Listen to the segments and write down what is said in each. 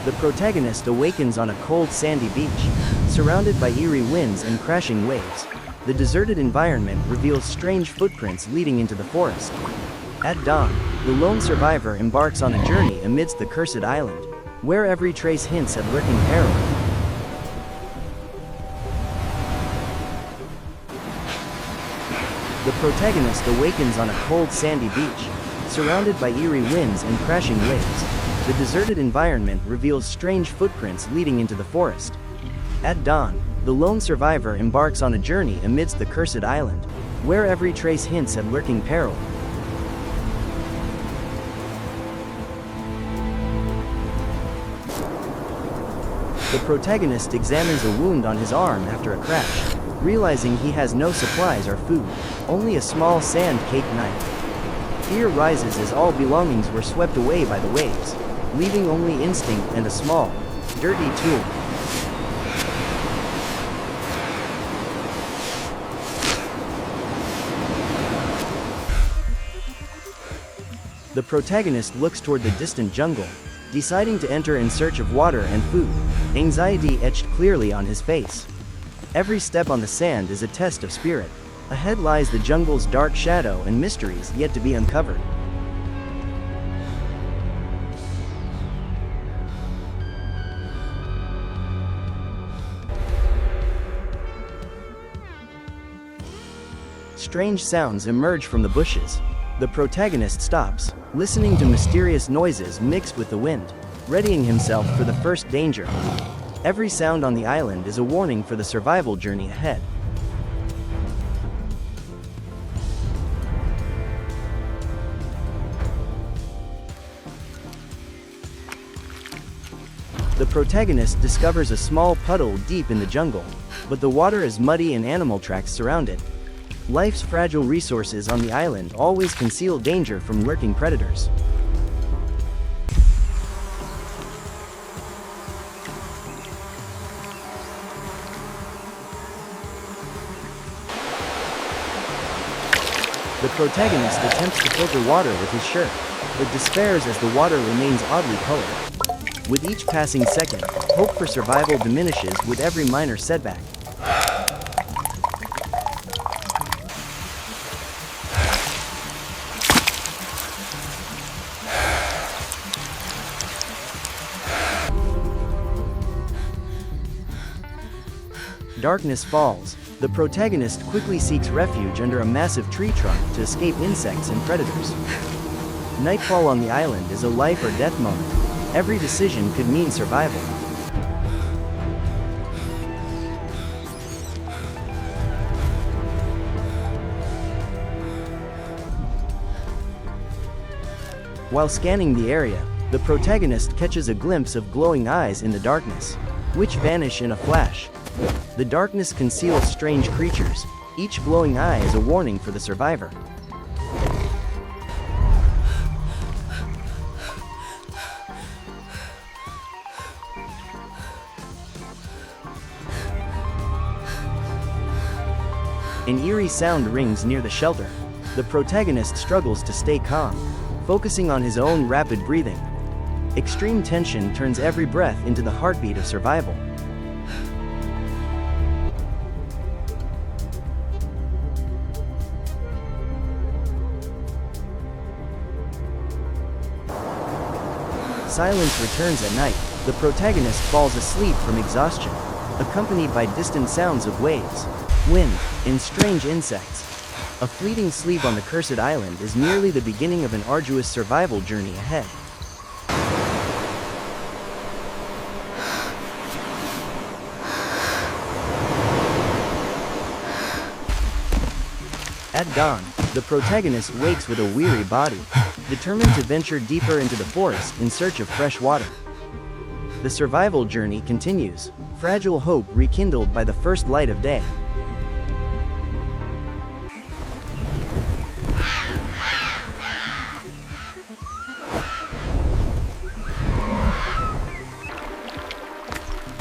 The protagonist awakens on a cold sandy beach, surrounded by eerie winds and crashing waves. The deserted environment reveals strange footprints leading into the forest. At dawn, the lone survivor embarks on a journey amidst the cursed island, where every trace hints at lurking peril. The protagonist awakens on a cold sandy beach, surrounded by eerie winds and crashing waves. The deserted environment reveals strange footprints leading into the forest. At dawn, the lone survivor embarks on a journey amidst the cursed island, where every trace hints at lurking peril. The protagonist examines a wound on his arm after a crash, realizing he has no supplies or food, only a small sand-caked knife. Fear rises as all belongings were swept away by the waves, leaving only instinct and a small, dirty tool. The protagonist looks toward the distant jungle, deciding to enter in search of water and food, anxiety etched clearly on his face. Every step on the sand is a test of spirit. Ahead lies the jungle's dark shadow and mysteries yet to be uncovered. Strange sounds emerge from the bushes. The protagonist stops, listening to mysterious noises mixed with the wind, readying himself for the first danger. Every sound on the island is a warning for the survival journey ahead. The protagonist discovers a small puddle deep in the jungle, but the water is muddy and animal tracks surround it. Life's fragile resources on the island always conceal danger from lurking predators. The protagonist attempts to filter water with his shirt, but despairs as the water remains oddly colored. With each passing second, hope for survival diminishes with every minor setback. Darkness falls. The protagonist quickly seeks refuge under a massive tree trunk to escape insects and predators. Nightfall on the island is a life or death moment. Every decision could mean survival. While scanning the area, the protagonist catches a glimpse of glowing eyes in the darkness, which vanish in a flash. The darkness conceals strange creatures. Each glowing eye is a warning for the survivor. An eerie sound rings near the shelter. The protagonist struggles to stay calm, focusing on his own rapid breathing. Extreme tension turns every breath into the heartbeat of survival. Silence returns at night. The protagonist falls asleep from exhaustion, accompanied by distant sounds of waves, wind, and strange insects. A fleeting sleep on the cursed island is merely the beginning of an arduous survival journey ahead. At dawn, the protagonist wakes with a weary body, determined to venture deeper into the forest in search of fresh water. The survival journey continues, fragile hope rekindled by the first light of day.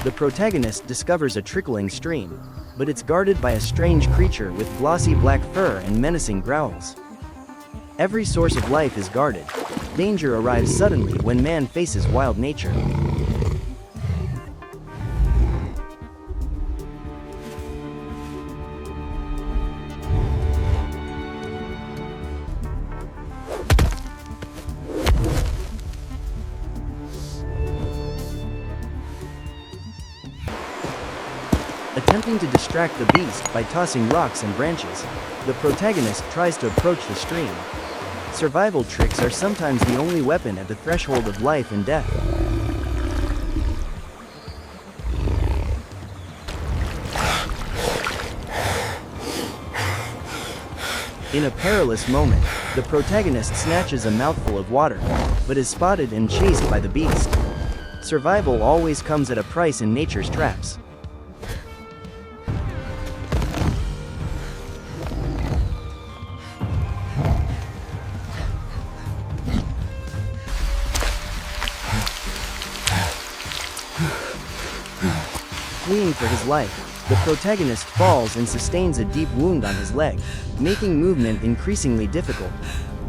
The protagonist discovers a trickling stream, but it's guarded by a strange creature with glossy black fur and menacing growls. Every source of life is guarded. Danger arrives suddenly when man faces wild nature. Attempting to distract the beast by tossing rocks and branches, the protagonist tries to approach the stream. Survival tricks are sometimes the only weapon at the threshold of life and death. In a perilous moment, the protagonist snatches a mouthful of water, but is spotted and chased by the beast. Survival always comes at a price in nature's traps. Fleeing for his life, the protagonist falls and sustains a deep wound on his leg, making movement increasingly difficult.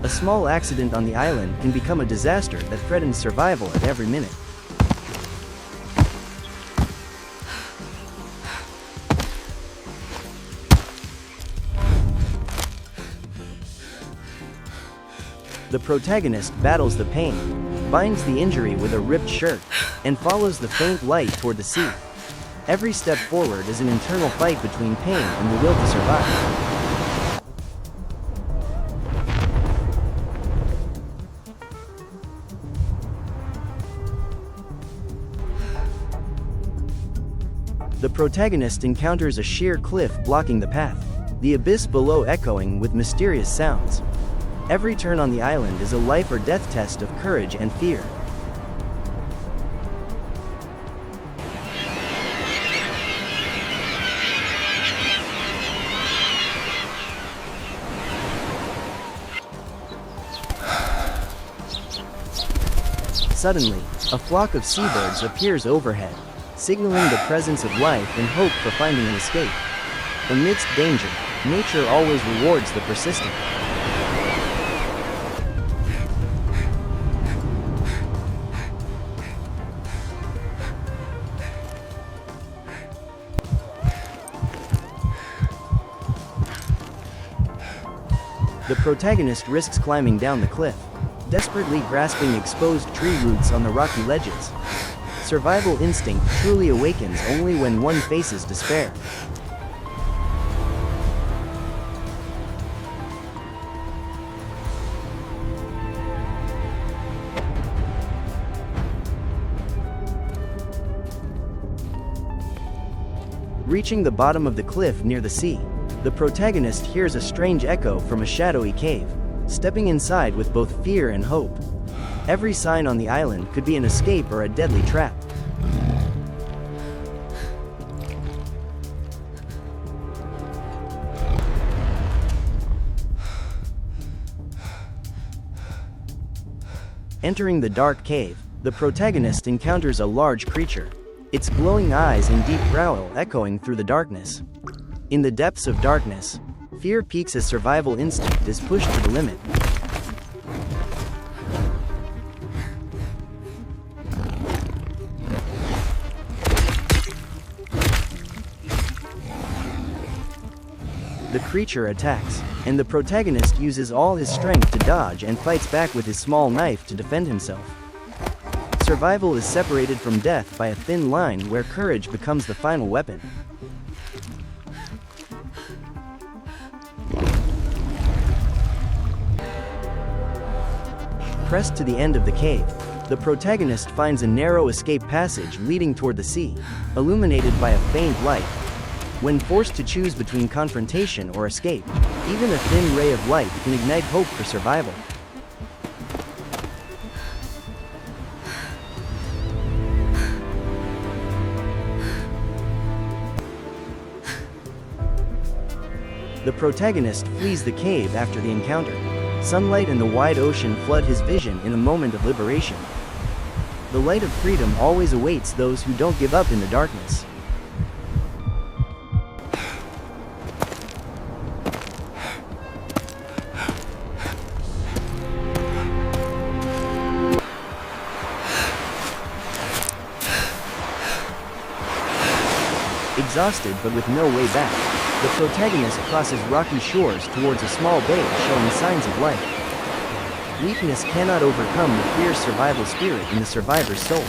A small accident on the island can become a disaster that threatens survival at every minute. The protagonist battles the pain, binds the injury with a ripped shirt, and follows the faint light toward the sea. Every step forward is an internal fight between pain and the will to survive. The protagonist encounters a sheer cliff blocking the path, the abyss below echoing with mysterious sounds. Every turn on the island is a life or death test of courage and fear. Suddenly, a flock of seabirds appears overhead, signaling the presence of life and hope for finding an escape. Amidst danger, nature always rewards the persistent. The protagonist risks climbing down the cliff, desperately grasping exposed tree roots on the rocky ledges. Survival instinct truly awakens only when one faces despair. Reaching the bottom of the cliff near the sea, the protagonist hears a strange echo from a shadowy cave, stepping inside with both fear and hope. Every sign on the island could be an escape or a deadly trap. Entering the dark cave, the protagonist encounters a large creature, its glowing eyes and deep growl echoing through the darkness. In the depths of darkness, fear peaks as survival instinct is pushed to the limit. The creature attacks, and the protagonist uses all his strength to dodge and fights back with his small knife to defend himself. Survival is separated from death by a thin line where courage becomes the final weapon. Pressed to the end of the cave, the protagonist finds a narrow escape passage leading toward the sea, illuminated by a faint light. When forced to choose between confrontation or escape, even a thin ray of light can ignite hope for survival. The protagonist flees the cave after the encounter. Sunlight and the wide ocean flood his vision in a moment of liberation. The light of freedom always awaits those who don't give up in the darkness. Exhausted but with no way back, the protagonist crosses rocky shores towards a small bay showing signs of life. Weakness cannot overcome the fierce survival spirit in the survivor's soul.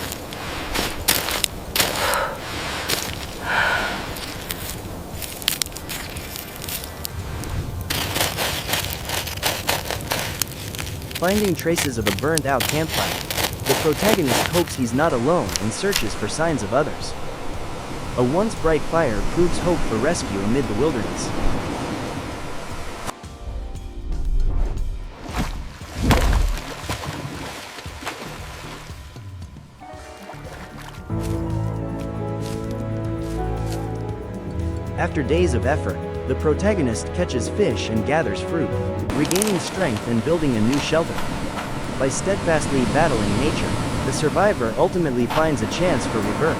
Finding traces of a burned-out campfire, the protagonist hopes he's not alone and searches for signs of others. A once bright fire proves hope for rescue amid the wilderness. After days of effort, the protagonist catches fish and gathers fruit, regaining strength and building a new shelter. By steadfastly battling nature, the survivor ultimately finds a chance for rebirth.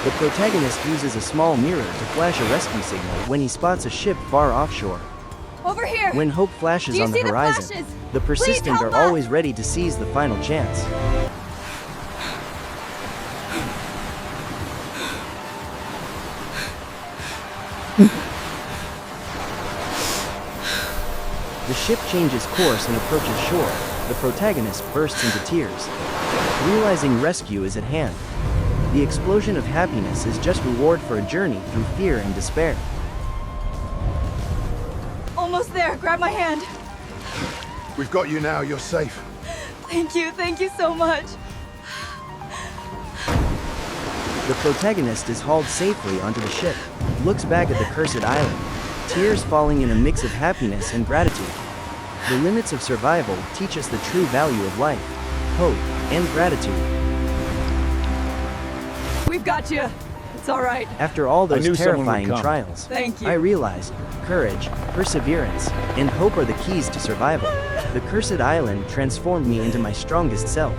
The protagonist uses a small mirror to flash a rescue signal when he spots a ship far offshore. Over here! When hope flashes on the horizon, the persistent are always ready to seize the final chance. The ship changes course and approaches shore. The protagonist bursts into tears, realizing rescue is at hand. The explosion of happiness is just reward for a journey through fear and despair. Almost there, grab my hand. We've got you now, you're safe. Thank you so much. The protagonist is hauled safely onto the ship, looks back at the cursed island, tears falling in a mix of happiness and gratitude. The limits of survival teach us the true value of life, hope, and gratitude. We've got you. It's all right. After all those terrifying trials, Thank you. I realized courage, perseverance, and hope are the keys to survival. The cursed island transformed me into my strongest self.